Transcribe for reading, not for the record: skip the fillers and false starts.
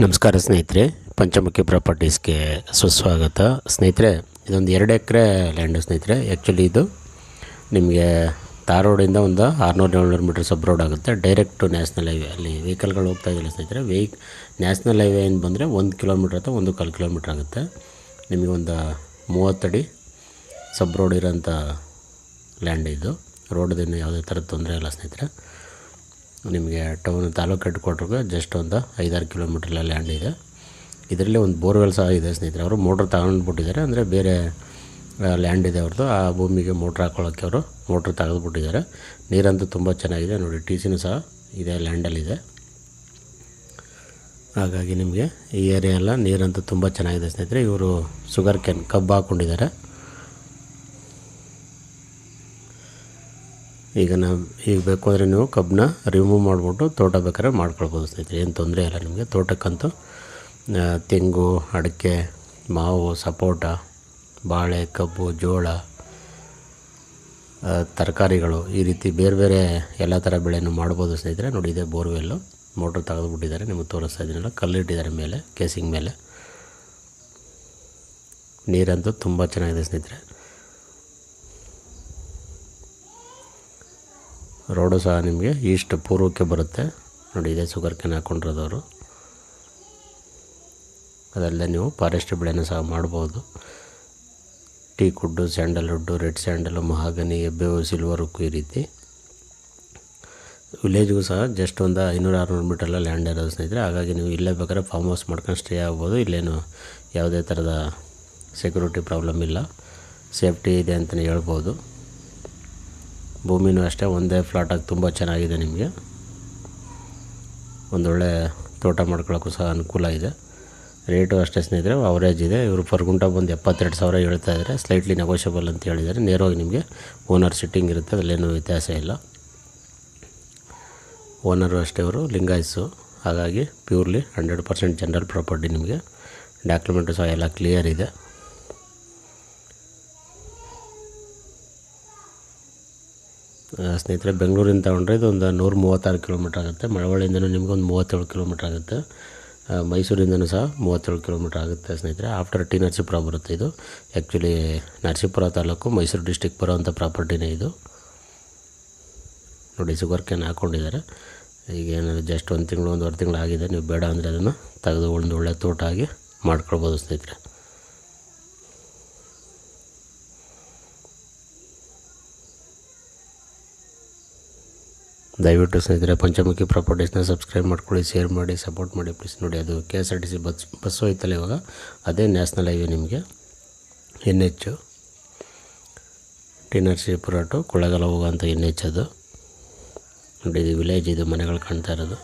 ನಮಸ್ಕಾರ ಸ್ನೇಹಿತರೆ, ಪಂಚಮುಖಿ ಪ್ರಾಪರ್ಟೀಸ್ಗೆ ಸುಸ್ವಾಗತ. ಸ್ನೇಹಿತರೆ, ಇದೊಂದು 2 ಎಕರೆ ಲ್ಯಾಂಡು ಸ್ನೇಹಿತರೆ. ಆ್ಯಕ್ಚುಲಿ ಇದು ನಿಮಗೆ ತಾರ್ ರೋಡಿಂದ ಒಂದು 600-700 ಮೀಟರ್ ಸಬ್ ರೋಡ್ ಆಗುತ್ತೆ. ಡೈರೆಕ್ಟು ನ್ಯಾಷನಲ್ ಹೈವೇ, ಅಲ್ಲಿ ವೆಹಿಕಲ್ಗಳು ಹೋಗ್ತಾ ಇದ್ದಿಲ್ಲ ಸ್ನೇಹಿತರೆ. ನ್ಯಾಷನಲ್ ಹೈವೇಯಿಂದ ಬಂದರೆ 1 ಕಿಲೋಮೀಟ್ರ್ ಅಥವಾ 1.25 ಕಿಲೋಮೀಟ್ರ್ ಆಗುತ್ತೆ. ನಿಮಗೆ ಒಂದು 30 ಅಡಿ ಸಬ್ ರೋಡ್ ಇರೋಂಥ ಲ್ಯಾಂಡ್ ಇದು. ರೋಡ್ದಿಂದ ಯಾವುದೇ ಥರದ ತೊಂದರೆ ಇಲ್ಲ ಸ್ನೇಹಿತರೆ. ನಿಮಗೆ ತಾಲೂಕು ಹೆಡ್ ಕ್ವಾರ್ಟರ್ಗೆ ಜಸ್ಟ್ ಒಂದು 5-6 ಕಿಲೋಮೀಟ್ರ್ ಲ್ಯಾಂಡ್ ಇದೆ. ಇದರಲ್ಲಿ ಒಂದು ಬೋರ್ವೆಲ್ ಸಹ ಇದೆ ಸ್ನೇಹಿತರೆ. ಅವರು ಮೋಟ್ರ್ ತಗೊಂಡ್ಬಿಟ್ಟಿದ್ದಾರೆ, ಅಂದರೆ ಬೇರೆ ಲ್ಯಾಂಡ್ ಇದೆ ಅವ್ರದ್ದು. ಆ ಭೂಮಿಗೆ ಮೋಟ್ರ್ ಹಾಕ್ಕೊಳ್ಳೋಕ್ಕೆ ಅವರು ಮೋಟ್ರ್ ತೆಗೆದುಬಿಟ್ಟಿದ್ದಾರೆ. ನೀರಂತೂ ತುಂಬ ಚೆನ್ನಾಗಿದೆ ನೋಡಿ. TCನೂ ಸಹ ಇದೆ, ಲ್ಯಾಂಡಲ್ಲಿದೆ. ಹಾಗಾಗಿ ನಿಮಗೆ ಈ ಏರಿಯಾ ಎಲ್ಲ ನೀರಂತೂ ತುಂಬ ಚೆನ್ನಾಗಿದೆ ಸ್ನೇಹಿತರೆ. ಇವರು ಶುಗರ್ ಕೇನ್ ಕಬ್ಬು ಹಾಕ್ಕೊಂಡಿದ್ದಾರೆ. ಈಗ ಬೇಕು ಅಂದರೆ ನೀವು ಕಬ್ಬನ್ನ ರಿಮೂವ್ ಮಾಡಿಬಿಟ್ಟು ತೋಟ ಬೇಕಾದ್ರೆ ಮಾಡ್ಕೊಳ್ಬೋದು ಸ್ನೇಹಿತರೆ. ಏನು ತೊಂದರೆ ಇಲ್ಲ ನಿಮಗೆ. ತೋಟಕ್ಕಂತೂ ತೆಂಗು, ಅಡಿಕೆ, ಮಾವು, ಸಪೋಟ, ಬಾಳೆ, ಕಬ್ಬು, ಜೋಳ, ತರಕಾರಿಗಳು, ಈ ರೀತಿ ಬೇರೆ ಬೇರೆ ಎಲ್ಲ ಥರ ಬೆಳೆಯನ್ನು ಮಾಡ್ಬೋದು ಸ್ನೇಹಿತರೆ. ನೋಡಿ, ಇದೇ ಬೋರ್ವೆಲ್ಲು. ಮೋಟ್ರ್ ತೆಗೆದುಬಿಟ್ಟಿದ್ದಾರೆ, ನಿಮಗೆ ತೋರಿಸ್ತಾ ಇದ್ದೀನಲ್ಲ. ಕಲ್ಲಿಟ್ಟಿದ್ದಾರೆ ಮೇಲೆ, ಕೇಸಿಂಗ್ ಮೇಲೆ. ನೀರಂತೂ ತುಂಬ ಚೆನ್ನಾಗಿದೆ ಸ್ನೇಹಿತರೆ. ರೋಡು ಸಹ ನಿಮಗೆ ಈಸ್ಟ್ ಪೂರ್ವಕ್ಕೆ ಬರುತ್ತೆ ನೋಡಿ. ಇದೇ ಶುಗರ್ ಕೇನ್ ಹಾಕ್ಕೊಂಡಿರೋದವರು. ಅದಲ್ಲದೆ ನೀವು ಫಾರೆಸ್ಟ್ ಬೆಳೆನೂ ಸಹ ಮಾಡ್ಬೋದು. Teak wood, sandalwood, red sandal, mahogany, ಎಬ್ಬೇವು, ಸಿಲ್ವರ್ ಉಕ್ಕು, ಈ ರೀತಿ. ವಿಲೇಜ್ಗೂ ಸಹ ಜಸ್ಟ್ ಒಂದು 500-600 ಮೀಟರ್ಲ ಲ್ಯಾಂಡ್ ಇರೋದು ಸ್ನೇಹಿತರೆ. ಹಾಗಾಗಿ ನೀವು ಇಲ್ಲೇ ಬೇಕಾದ್ರೆ ಫಾರ್ಮ್ ಹೌಸ್ ಮಾಡ್ಕೊಂಡು ಸ್ಟೇ ಆಗ್ಬೋದು. ಇಲ್ಲೇನು ಯಾವುದೇ ಥರದ ಸೆಕ್ಯೂರಿಟಿ ಪ್ರಾಬ್ಲಮ್ ಇಲ್ಲ, ಸೇಫ್ಟಿ ಇದೆ ಅಂತಲೇ ಹೇಳ್ಬೋದು. ಭೂಮಿನೂ ಅಷ್ಟೇ ಒಂದೇ ಫ್ಲಾಟಾಗಿ ತುಂಬ ಚೆನ್ನಾಗಿದೆ. ನಿಮಗೆ ಒಂದೊಳ್ಳೆ ತೋಟ ಮಾಡ್ಕೊಳ್ಳೋಕ್ಕೂ ಸಹ ಅನುಕೂಲ ಇದೆ. ರೇಟು ಅಷ್ಟೇ ಸ್ನೇಹಿತರೆ, ಅವರೇಜ್ ಇದೆ. ಇವರು ಪರ್ ಗುಂಟ ಬಂದು 72,000 ಹೇಳ್ತಾ ಇದ್ದಾರೆ. ಸ್ಲೈಟ್ಲಿ ನೆಗೋಷಿಯಬಲ್ ಅಂತ ಹೇಳಿದ್ದಾರೆ. ನೇರವಾಗಿ ನಿಮಗೆ ಓನರ್ ಸಿಟ್ಟಿಂಗ್ ಇರುತ್ತೆ, ಅದರಲ್ಲೇನು ವ್ಯತ್ಯಾಸ ಇಲ್ಲ. ಓನರು ಅಷ್ಟೇ, ಅವರು ಲಿಂಗಾಯತ್ಸು. ಹಾಗಾಗಿ ಪ್ಯೂರ್ಲಿ 100% ಜನರಲ್ ಪ್ರಾಪರ್ಟಿ. ನಿಮಗೆ ಡಾಕ್ಯುಮೆಂಟು ಸಹ ಎಲ್ಲ ಕ್ಲಿಯರ್ ಇದೆ. ಸ್ನೇಹಿತರೆ, ಬೆಂಗಳೂರಿಂದ ತಗೊಂಡ್ರೆ ಇದು ಒಂದು 136 ಕಿಲೋಮೀಟ್ರ್ ಆಗುತ್ತೆ. ಮಳವಳ್ಳಿಯಿಂದನೂ ನಿಮ್ಗೆ ಒಂದು 37 ಕಿಲೋಮೀಟ್ರ್ ಆಗುತ್ತೆ. ಮೈಸೂರಿಂದನೂ ಸಹ 37 ಕಿಲೋಮೀಟ್ರ್ ಆಗುತ್ತೆ ಸ್ನೇಹಿತರೆ. ಆಫ್ಟರ್ ನರಸೀಪುರ ಬರುತ್ತೆ ಇದು. ಆ್ಯಕ್ಚುಲಿ ನರಸೀಪುರ ತಾಲೂಕು, ಮೈಸೂರು ಡಿಸ್ಟಿಕ್ ಬರೋವಂಥ ಪ್ರಾಪರ್ಟಿನೇ ಇದು. ನೋಡಿ, ಶುಗರ್ ಕೇನ್ ಹಾಕ್ಕೊಂಡಿದ್ದಾರೆ. ಈಗ ಏನಾದರೂ ಜಸ್ಟ್ 1 ತಿಂಗಳು 1.5 ತಿಂಗಳು ಆಗಿದೆ. ನೀವು ಬೇಡ ಅಂದರೆ ಅದನ್ನು ತೆಗೆದು ಒಂದು ಒಳ್ಳೆ ತೋಟ ಆಗಿ ಮಾಡ್ಕೊಳ್ಬೋದು ಸ್ನೇಹಿತರೆ. ದಯವಿಟ್ಟು ಸ್ನೇಹಿತರೆ, ಪಂಚಮುಖಿ ಪ್ರಾಪರ್ಟೀಸ್ನ ಸಬ್ಸ್ಕ್ರೈಬ್ ಮಾಡ್ಕೊಳ್ಳಿ, ಶೇರ್ ಮಾಡಿ, ಸಪೋರ್ಟ್ ಮಾಡಿ ಪ್ಲೀಸ್. ನೋಡಿ, ಅದು KSRTC ಬಸ್ಸು ಹೋಯ್ತಲ್ಲ ಇವಾಗ, ಅದೇ ನ್ಯಾಷನಲ್ ಹೈವೇ. ನಿಮಗೆ NH ನರಸೀಪುರ ಟು ಕೊಳ್ಳೇಗಾಲ ಹೋಗೋಂಥ NH ಅದು. ನೋಡಿ, ಇದು ವಿಲೇಜ್, ಇದು ಮನೆಗಳು ಕಾಣ್ತಾ ಇರೋದು.